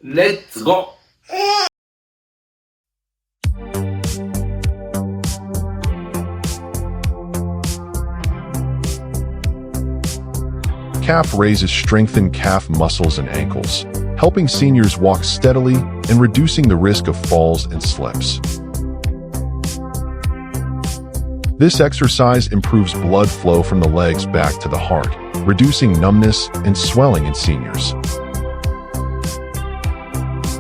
Let's go! Calf raises strengthen calf muscles and ankles, helping seniors walk steadily and reducing the risk of falls and slips. This exercise improves blood flow from the legs back to the heart, reducing numbness and swelling in seniors.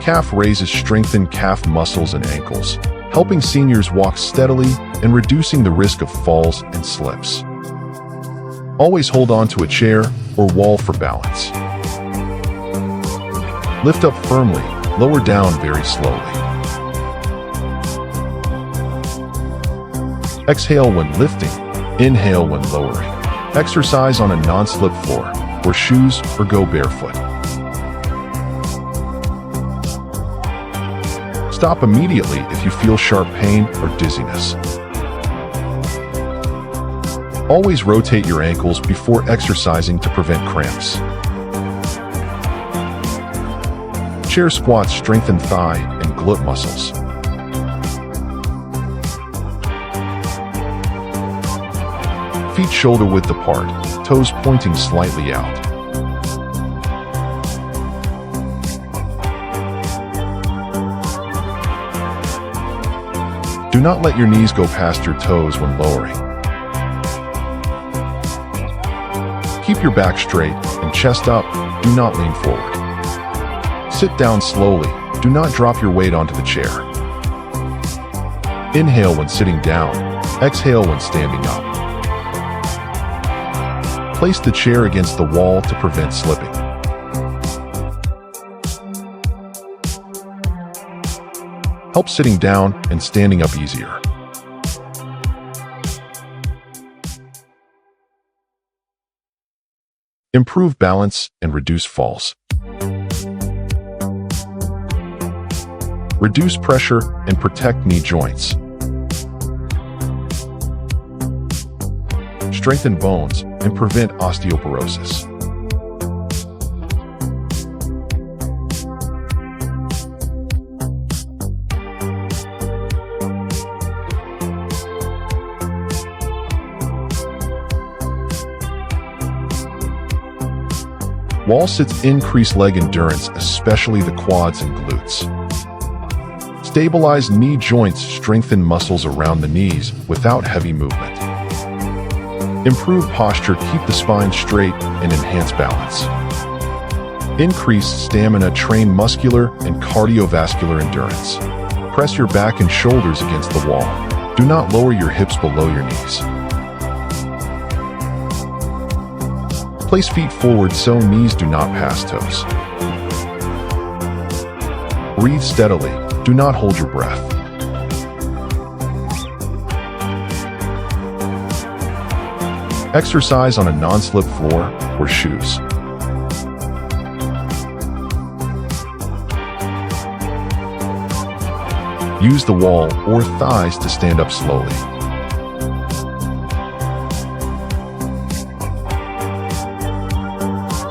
Calf raises strengthen calf muscles and ankles, helping seniors walk steadily and reducing the risk of falls and slips. Always hold on to a chair or wall for balance. Lift up firmly, lower down very slowly. Exhale when lifting, inhale when lowering. Exercise on a non-slip floor, or shoes, or go barefoot. Stop immediately if you feel sharp pain or dizziness. Always rotate your ankles before exercising to prevent cramps. Chair squats strengthen thigh and glute muscles. Feet shoulder width apart, toes pointing slightly out. Do not let your knees go past your toes when lowering. Keep your back straight and chest up, do not lean forward. Sit down slowly, do not drop your weight onto the chair. Inhale when sitting down, exhale when standing up. Place the chair against the wall to prevent slipping. Help sitting down and standing up easier. Improve balance and reduce falls. Reduce pressure and protect knee joints. Strengthen bones and prevent osteoporosis. Wall sits increase leg endurance, especially the quads and glutes. Stabilize knee joints, strengthen muscles around the knees without heavy movement. Improve posture, keep the spine straight, and enhance balance. Increase stamina, train muscular and cardiovascular endurance. Press your back and shoulders against the wall. Do not lower your hips below your knees. Place feet forward so knees do not pass toes. Breathe steadily. Do not hold your breath. Exercise on a non-slip floor or shoes. Use the wall or thighs to stand up slowly.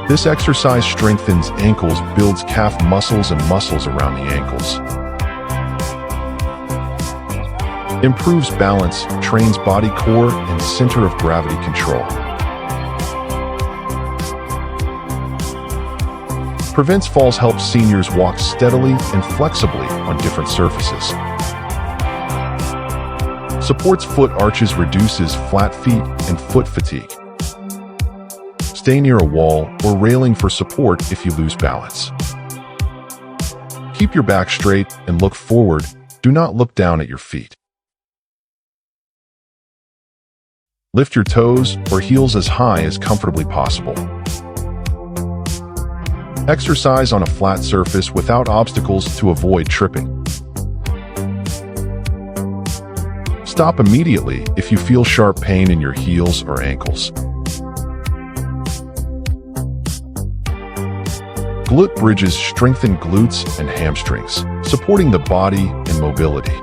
This exercise strengthens ankles, builds calf muscles and muscles around the ankles. Improves balance, trains body core and center of gravity control. Prevents falls, helps seniors walk steadily and flexibly on different surfaces. Supports foot arches, reduces flat feet and foot fatigue. Stay near a wall or railing for support if you lose balance. Keep your back straight and look forward. Do not look down at your feet. Lift your toes or heels as high as comfortably possible. Exercise on a flat surface without obstacles to avoid tripping. Stop immediately if you feel sharp pain in your heels or ankles. Glute bridges strengthen glutes and hamstrings, supporting the body and mobility.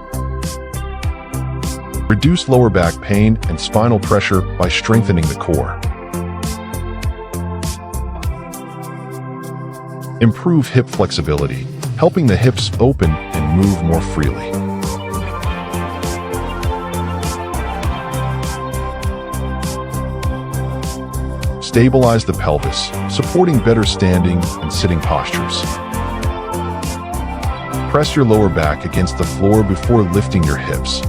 Reduce lower back pain and spinal pressure by strengthening the core. Improve hip flexibility, helping the hips open and move more freely. Stabilize the pelvis, supporting better standing and sitting postures. Press your lower back against the floor before lifting your hips.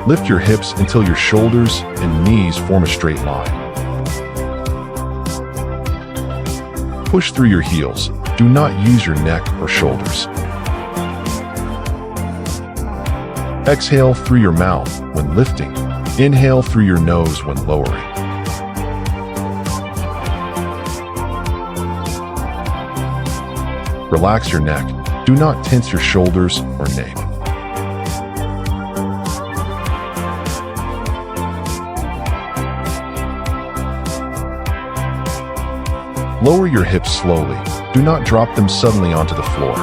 Lift your hips until your shoulders and knees form a straight line. Push through your heels. Do not use your neck or shoulders. Exhale through your mouth when lifting. Inhale through your nose when lowering. Relax your neck. Do not tense your shoulders or nape. Lower your hips slowly. Do not drop them suddenly onto the floor.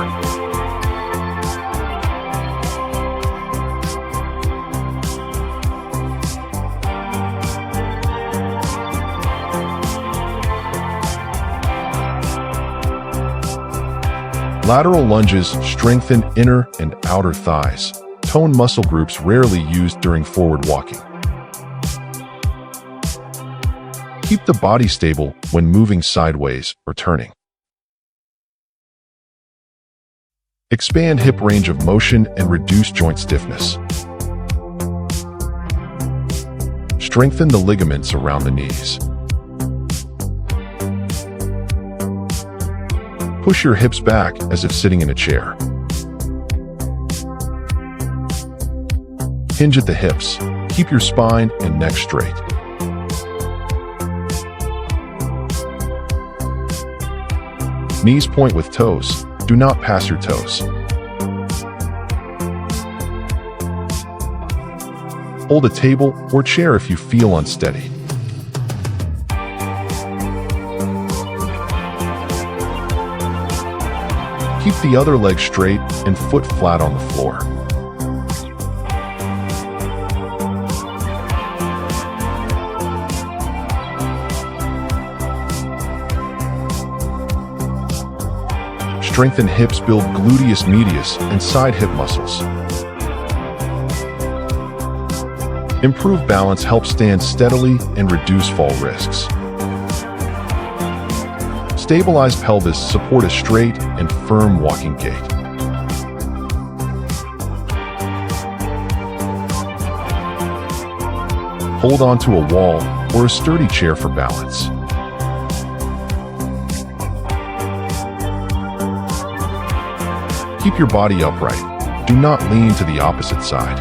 Lateral lunges strengthen inner and outer thighs, tone muscle groups rarely used during forward walking. Keep the body stable when moving sideways or turning. Expand hip range of motion and reduce joint stiffness. Strengthen the ligaments around the knees. Push your hips back as if sitting in a chair. Hinge at the hips. Keep your spine and neck straight. Knees point with toes. Do not pass your toes. Hold a table or chair if you feel unsteady. Keep the other leg straight and foot flat on the floor. Strengthen hips, build gluteus medius and side hip muscles. Improve balance, help stand steadily and reduce fall risks. Stabilize pelvis, support a straight and firm walking gait. Hold on to a wall or a sturdy chair for balance. Keep your body upright. Do not lean to the opposite side.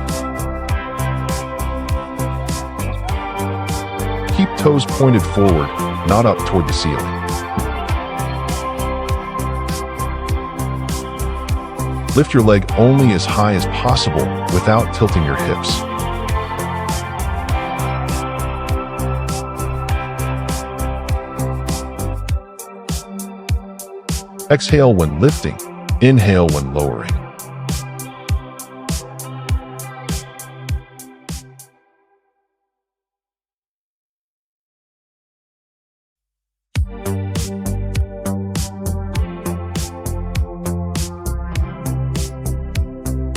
Keep toes pointed forward, not up toward the ceiling. Lift your leg only as high as possible without tilting your hips. Exhale when lifting. Inhale when lowering.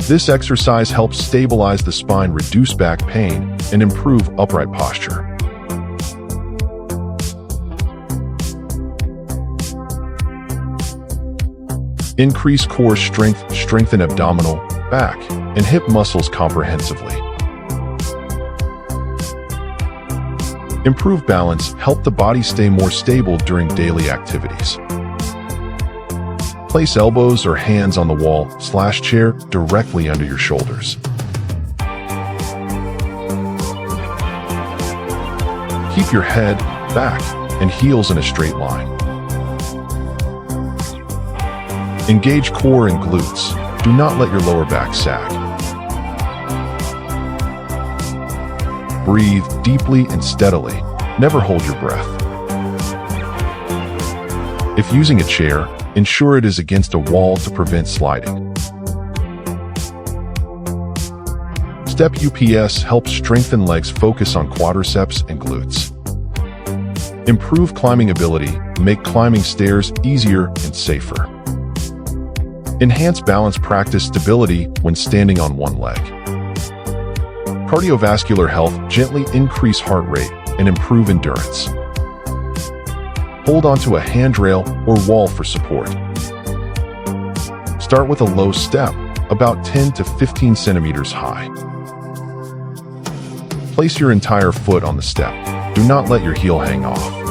This exercise helps stabilize the spine, reduce back pain, and improve upright posture. Increase core strength, strengthen abdominal, back, and hip muscles comprehensively. Improve balance, help the body stay more stable during daily activities. Place elbows or hands on the wall/chair directly under your shoulders. Keep your head, back, and heels in a straight line. Engage core and glutes. Do not let your lower back sag. Breathe deeply and steadily. Never hold your breath. If using a chair, ensure it is against a wall to prevent sliding. Step UPS helps strengthen legs, focus on quadriceps and glutes. Improve climbing ability, make climbing stairs easier and safer. Enhance balance. Practice stability when standing on one leg. Cardiovascular health. Gently increase heart rate and improve endurance. Hold onto a handrail or wall for support. Start with a low step, about 10 to 15 centimeters high. Place your entire foot on the step. Do not let your heel hang off.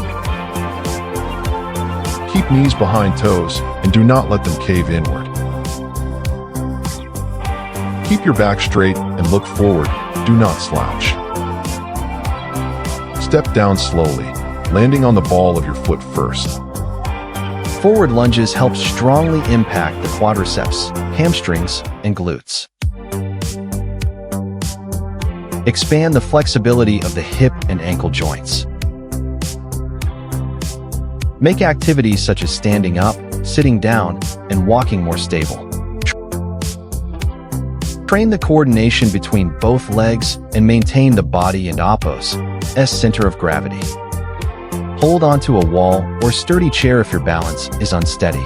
Keep knees behind toes and do not let them cave inward. Keep your back straight and look forward. Do not slouch. Step down slowly, landing on the ball of your foot first. Forward lunges help strongly impact the quadriceps, hamstrings, and glutes. Expand the flexibility of the hip and ankle joints. Make activities such as standing up, sitting down, and walking more stable. Train the coordination between both legs and maintain the body and oppos's center of gravity. Hold onto a wall or sturdy chair if your balance is unsteady.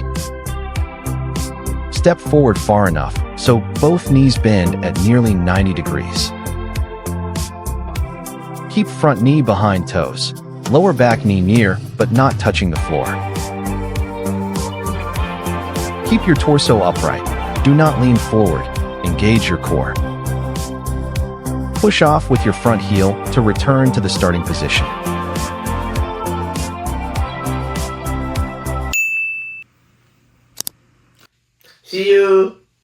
Step forward far enough so both knees bend at nearly 90 degrees. Keep front knee behind toes, lower back knee near but not touching the floor. Keep your torso upright. Do not lean forward. Engage your core. Push off with your front heel to return to the starting position. See you.